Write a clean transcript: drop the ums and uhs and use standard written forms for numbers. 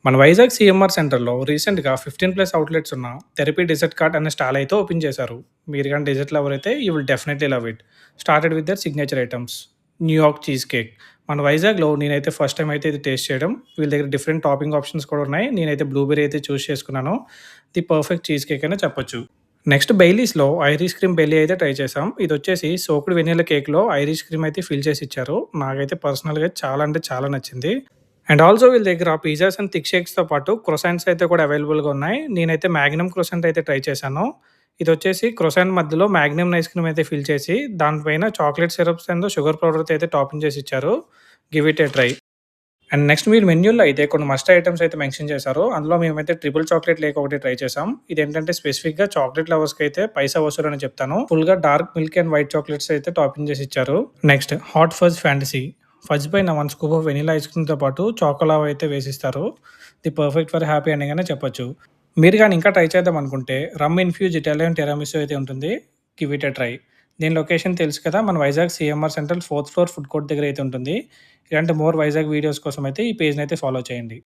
మన వైజాగ్ సీఎంఆర్ సెంటర్‌లో రీసెంట్‌గా 15+ అవుట్‌లెట్స్ ఉన్న థెరపీ డెజర్ట్ కార్ట్ అనే స్టాల్ అయితే ఓపెన్ చేశారు. మీరు గాని డెజర్ట్ లవర్ అయితే you will definitely love it. Started with their signature items. New York cheese cake. మన వైజాగ్‌లో నేనైతే ఫస్ట్ టైమ్ అయితే ఇది టేస్ట్ చేయడం. వీళ్ళ దగ్గర డిఫరెంట్ టాపింగ్ ఆప్షన్స్ కూడా ఉన్నాయి. నేనైతే బ్లూబెర్రీ అయితే చూస్ చేసుకున్నాను. ది పర్ఫెక్ట్ చీజ్ కేక్ అనే చెప్పొచ్చు. నెక్స్ట్ బెయిలీస్‌లో ఐరిష్ క్రీమ్ బెల్లీ అయితే ట్రై చేసాం. ఇదొచ్చేసి సోక్డ్ వెనిల్లా కేక్‌లో ఐరిష్ క్రీమ్ అయితే ఫిల్ చేసి ఇచ్చారు. నాకైతే పర్సనల్‌గా చాలా అంటే చాలా నచ్చింది. అండ్ ఆల్సో వీళ్ళ దగ్గర పిజ్జాస్ అండ్ థిక్ షేక్స్‌తో పాటు క్రొసాంట్స్ అయితే కూడా అవైలబుల్‌గా ఉన్నాయి. నేనైతే మాగ్నమ్ క్రొసాంట్ అయితే ట్రై చేశాను. ఇదొచ్చేసి క్రొసాంట్ మధ్యలో మాగ్నమ్ ఐస్ క్రీమ్ అయితే ఫిల్ చేసి, దానిపైన చాక్లేట్ సిరప్స్ అండ్ షుగర్ పౌడర్‌తో అయితే టాపింగ్ చేసి ఇచ్చారు. Give it A try. And next మీరు మెన్యూలో అయితే కొన్ని మస్ట్ ఐటెమ్స్ అయితే మెన్షన్ చేశారు. అందులో మేమైతే ట్రిపుల్ చాక్లేట్ లేక్ ఒకటి ట్రై చేసాం. ఇదేంటంటే స్పెసిఫిక్‌గా చాక్లేట్ లవర్స్‌కి అయితే పైసా వసూలు అని చెప్తాను. ఫుల్‌గా dark milk and white chocolates అయితే టాపింగ్ చేసి ఇచ్చారు. Next hot fudge fantasy. Fudge పైన 1 స్కూప్ ఆఫ్ వెనిల్లా ఐస్ క్రీమ్‌తో పాటు చాకోలావా అయితే వేసిస్తారు. The perfect for happy ending అనే చెప్పొచ్చు. మీరు గాని ఇంకా ట్రై చేద్దాం అనుకుంటే రమ్ ఇన్‌ఫ్యూజ్ ఇటాలియన్ టెరామిసు అయితే ఉంటుంది. Give it a try. దీని లొకేషన్ తెలుసు కదా! మన Vizag CMR central 4th floor food court దగ్గర అయితే ఉంటుంది. ఇలాంటి మోర్ వైజాగ్ వీడియోస్ కోసం అయితే ఈ పేజ్‌ని అయితే ఫాలో చేయండి.